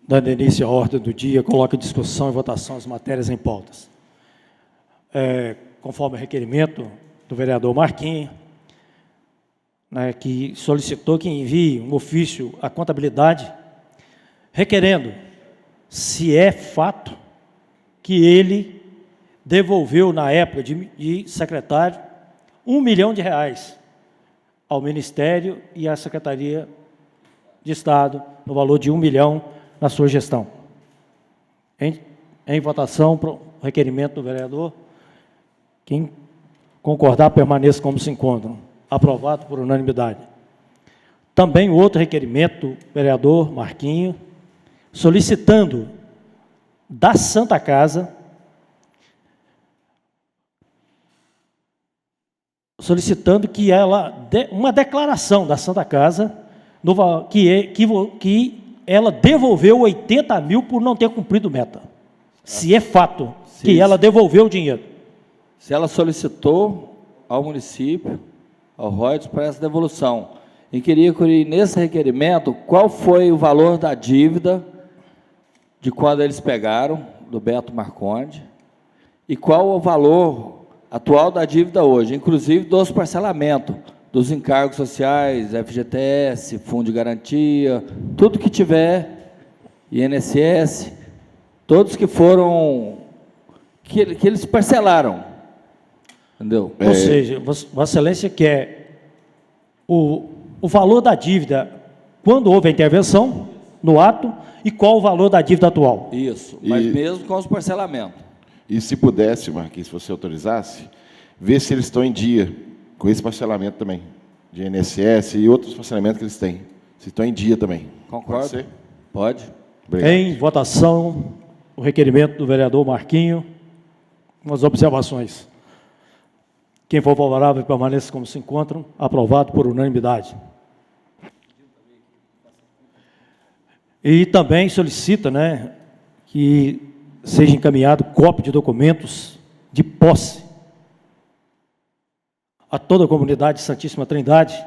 Dando início à ordem do dia, coloco em discussão e votação as matérias em pautas. Conforme o requerimento do vereador Marquinhos, né, que solicitou que envie um ofício à contabilidade, requerendo, se é fato, que ele devolveu, na época de secretário, R$1 milhão ao Ministério e à Secretaria de Estado, no valor de R$1 milhão na sua gestão. Em votação, para o requerimento do vereador, quem concordar, permaneça como se encontram. Aprovado por unanimidade. Também outro requerimento do vereador Marquinhos, solicitando da Santa Casa, solicitando que uma declaração da Santa Casa, que ela devolveu 80 mil por não ter cumprido meta. Se é fato que ela devolveu o dinheiro. Se ela solicitou ao município, ao Reuters, para essa devolução. E queria que, nesse requerimento, qual foi o valor da dívida de quando eles pegaram, do Beto Marconde, e qual o valor atual da dívida hoje, inclusive dos parcelamentos, dos encargos sociais, FGTS, Fundo de Garantia, tudo que tiver, INSS, todos que foram, que eles parcelaram, entendeu? Ou seja, Vossa Excelência quer o valor da dívida quando houve a intervenção no ato e qual o valor da dívida atual. Isso, mas mesmo com os parcelamentos. E se pudesse, Marquinhos, se você autorizasse, ver se eles estão em dia com esse parcelamento também, de INSS e outros parcelamentos que eles têm. Se estão em dia também. Concordo? Pode ser? Pode. Obrigado. Em votação, o requerimento do vereador Marquinhos, com as observações. Quem for favorável, permaneça como se encontram. Aprovado por unanimidade. E também solicita, né, que seja encaminhado cópia de documentos de posse a toda a comunidade de Santíssima Trindade,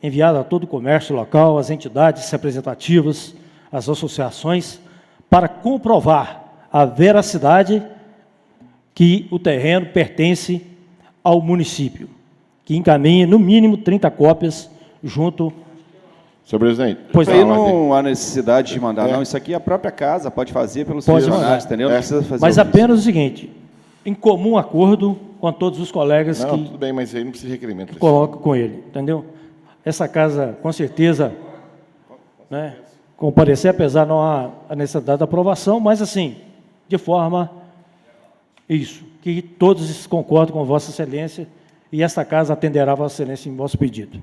enviada a todo o comércio local, às entidades representativas, às associações, para comprovar a veracidade que o terreno pertence ao município, que encaminhe no mínimo 30 cópias junto. Senhor presidente, Pois aí não há necessidade de mandar, não. Isso aqui a própria casa pode fazer pelos funcionários, entendeu? Não precisa fazer. Mas apenas o seguinte, em comum acordo com todos os colegas não, que tudo bem, mas aí não precisa de requerimento. colocam com ele, entendeu? Essa casa, com certeza, né, comparecer, apesar não há a necessidade da aprovação, mas assim, de forma, que todos concordam com Vossa Excelência e esta casa atenderá a Vossa Excelência em vosso pedido.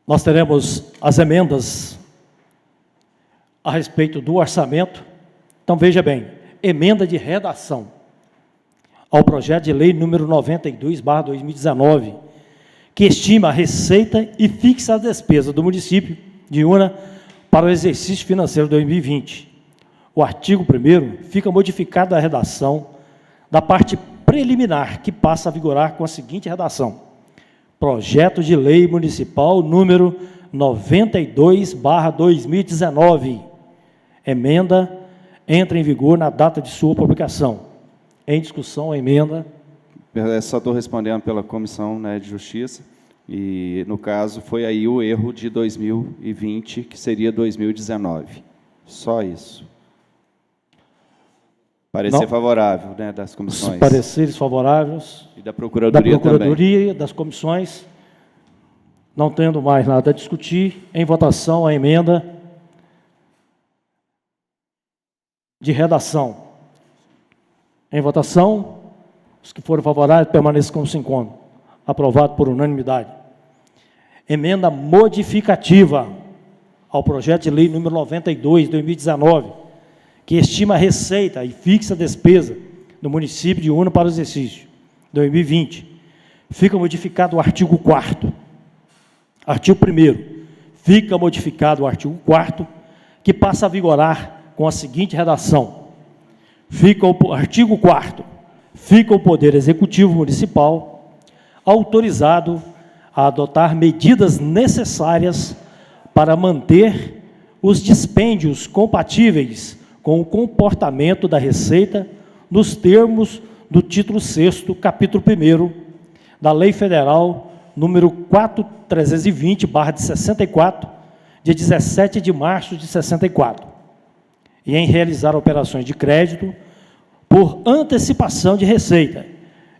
Nós teremos as emendas a respeito do orçamento. Então, veja bem, emenda de redação ao projeto de lei número 92/2019, que estima a receita e fixa a despesa do município de Iuna para o exercício financeiro 2020. O artigo 1º fica modificado a redação da parte preliminar, que passa a vigorar com a seguinte redação: projeto de lei municipal número 92/2019. Emenda entra em vigor na data de sua publicação. Em discussão, a emenda. Só estou respondendo pela Comissão, né, de Justiça, e, no caso, foi aí o erro de 2020, que seria 2019. Só isso. Parecer Não. favorável, né, das comissões. Os pareceres favoráveis E da Procuradoria e das comissões. Não tendo mais nada a discutir, em votação a emenda de redação. Em votação, os que forem favoráveis permaneçam como se encontram. Aprovado por unanimidade. Emenda modificativa ao projeto de lei número 92/2019, que estima a receita e fixa a despesa do município de Iuna para o exercício 2020. Fica modificado o artigo 4º. Artigo 1º. Fica modificado o artigo 4º, que passa a vigorar com a seguinte redação: artigo 4º. Fica o Poder Executivo Municipal autorizado a adotar medidas necessárias para manter os dispêndios compatíveis com o comportamento da Receita nos termos do título 6º, capítulo 1º, da Lei Federal número 4.320/64, de 17 de março de 64, e em realizar operações de crédito por antecipação de receita,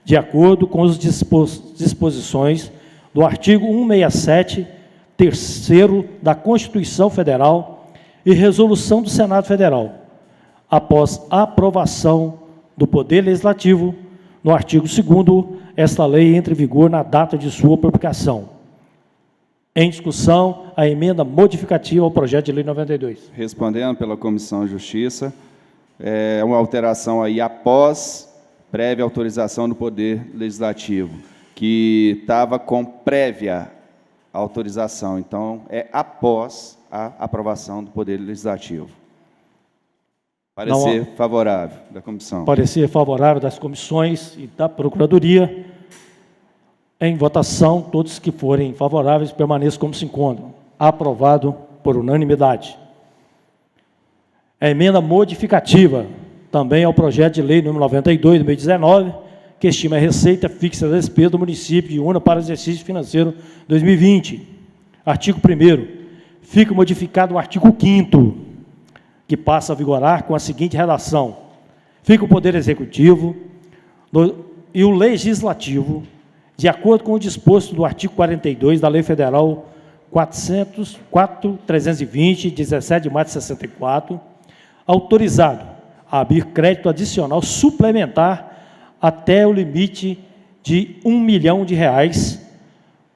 de acordo com as disposições do artigo 167, terceiro da Constituição Federal e resolução do Senado Federal, após a aprovação do Poder Legislativo, no artigo 2º, esta lei entra em vigor na data de sua publicação. Em discussão, a emenda modificativa ao projeto de lei 92. Respondendo pela Comissão de Justiça, é uma alteração aí após prévia autorização do Poder Legislativo, que estava com prévia autorização, então é após a aprovação do Poder Legislativo. Parecer favorável da comissão. Parecer favorável das comissões e da Procuradoria. Em votação, todos que forem favoráveis permaneçam como se encontram. Aprovado por unanimidade. A emenda modificativa, também ao projeto de lei número 92, de 2019, que estima a receita fixa da despesa do município de Una para o exercício financeiro 2020. Artigo 1º. Fica modificado o artigo 5º, que passa a vigorar com a seguinte redação: fica o Poder Executivo e o Legislativo, de acordo com o disposto do artigo 42 da Lei Federal 4.320, 17 de março de 64, autorizado a abrir crédito adicional suplementar até o limite de R$ 1 milhão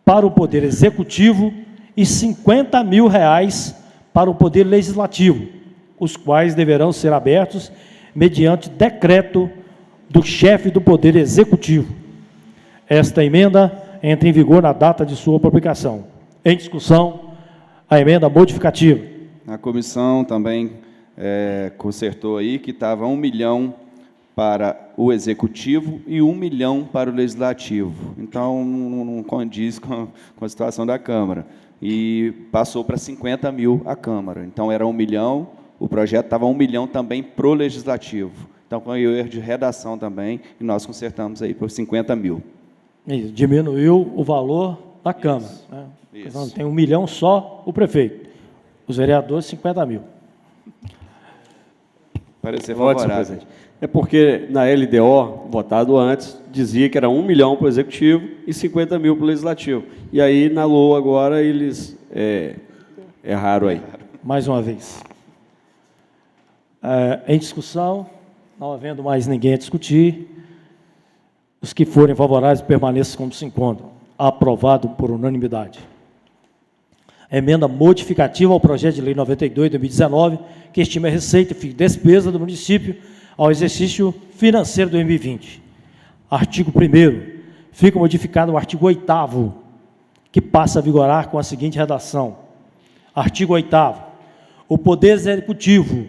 para o Poder Executivo e R$ 50 mil para o Poder Legislativo, os quais deverão ser abertos mediante decreto do chefe do Poder Executivo. Esta emenda entra em vigor na data de sua publicação. Em discussão, a emenda modificativa. A comissão também consertou aí que estava 1 milhão para o Executivo e 1 milhão para o Legislativo. Então, não condiz com a situação da Câmara. E passou para 50 mil a Câmara. Então, era 1 milhão, o projeto estava 1 milhão também para o Legislativo. Então, foi o erro de redação também, e nós consertamos aí por 50 mil. Isso, diminuiu o valor da Câmara. Isso, né? isso. Então, tem 1 milhão só o prefeito. Os vereadores, 50 mil. Parecer Ótimo, favorável. presidente. É porque na LDO, votado antes, dizia que era 1 milhão para o Executivo e 50 mil para o Legislativo. E aí, na LOA agora, eles erraram aí. Mais uma vez. Em discussão, não havendo mais ninguém a discutir, os que forem favoráveis permaneçam como se encontram. Aprovado por unanimidade. Emenda modificativa ao projeto de lei 92 de 2019, que estima a receita e despesa do município ao exercício financeiro de 2020. Artigo 1º. Fica modificado o artigo 8º, que passa a vigorar com a seguinte redação. Artigo 8º. O Poder Executivo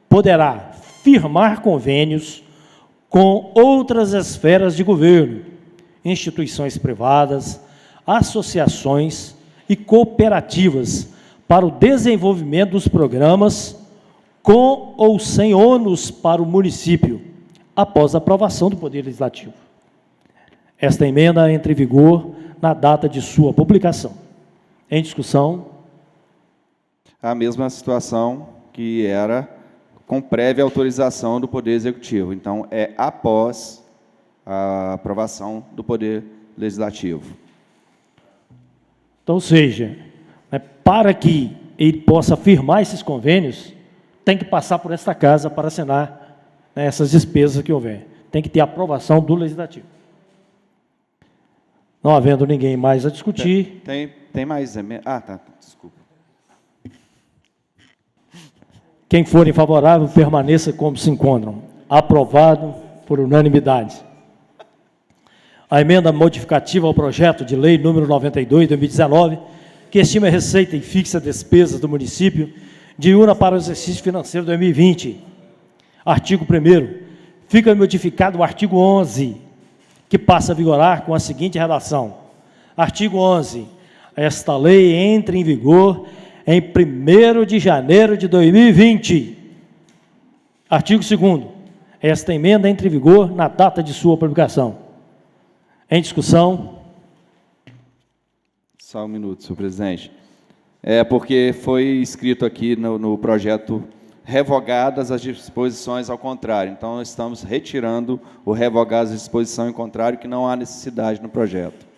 poderá firmar convênios com outras esferas de governo, instituições privadas, associações e cooperativas para o desenvolvimento dos programas com ou sem ônus para o município, após a aprovação do Poder Legislativo. Esta emenda entra em vigor na data de sua publicação. Em discussão. A mesma situação que era com prévia autorização do Poder Executivo. Então, é após a aprovação do Poder Legislativo. Então, ou seja, para que ele possa firmar esses convênios, tem que passar por esta casa para assinar essas despesas que houver. Tem que ter aprovação do Legislativo. Não havendo ninguém mais a discutir. Tem mais emenda? Ah, tá, desculpa. Quem for favorável, permaneça como se encontram. Aprovado por unanimidade. A emenda modificativa ao projeto de lei número 92, de 2019, que estima a receita e fixa despesas do município de Una para o exercício financeiro 2020. Artigo 1º. Fica modificado o artigo 11, que passa a vigorar com a seguinte redação. Artigo 11. Esta lei entra em vigor em 1º de janeiro de 2020. Artigo 2º. Esta emenda entra em vigor na data de sua publicação. Em discussão. Só um minuto, senhor presidente. É porque foi escrito aqui no projeto revogadas as disposições ao contrário. Então, nós estamos retirando o revogadas as disposições ao contrário, que não há necessidade no projeto.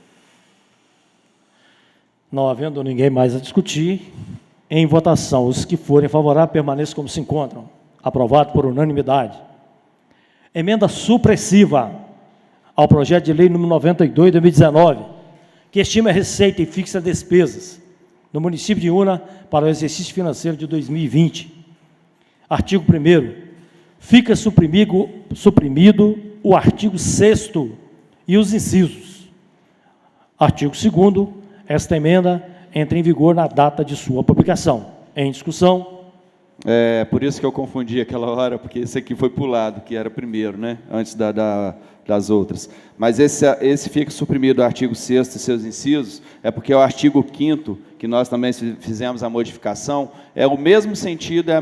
Não havendo ninguém mais a discutir, em votação, os que forem favoráveis permaneçam como se encontram. Aprovado por unanimidade. Emenda supressiva ao projeto de lei número 92 de 2019, que estima a receita e fixa despesas no município de Una para o exercício financeiro de 2020. Artigo 1º. Fica suprimido o artigo 6º e os incisos. Artigo 2º. Esta emenda entra em vigor na data de sua publicação. Em discussão. É por isso que eu confundi aquela hora, porque esse aqui foi pulado, que era primeiro, né? Antes das outras. Mas esse fica suprimido o artigo 6º e seus incisos, é porque o artigo 5º, que nós também fizemos a modificação, é o mesmo sentido, é a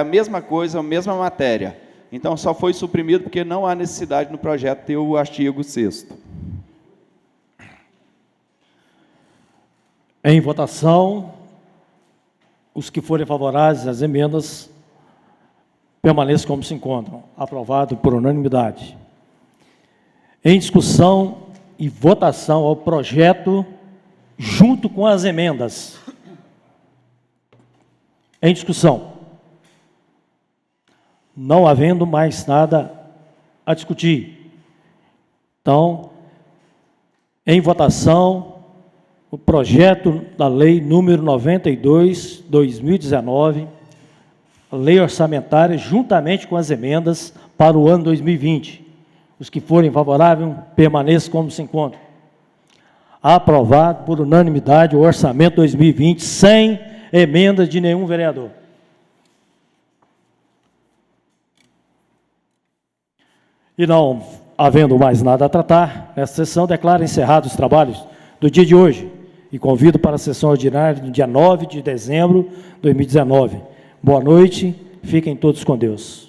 mesma coisa, a mesma matéria. Então, só foi suprimido porque não há necessidade no projeto ter o artigo 6º. Em votação, os que forem favoráveis às emendas permaneçam como se encontram. Aprovado por unanimidade. Em discussão e votação ao projeto junto com as emendas. Em discussão. Não havendo mais nada a discutir. Então, em votação, o projeto da lei número 92, 2019, a lei orçamentária, juntamente com as emendas para o ano 2020. Os que forem favoráveis, permaneçam como se encontram. Aprovado por unanimidade o orçamento 2020, sem emendas de nenhum vereador. E não havendo mais nada a tratar, nesta sessão declaro encerrados os trabalhos do dia de hoje e convido para a sessão ordinária do dia 9 de dezembro de 2019. Boa noite, fiquem todos com Deus.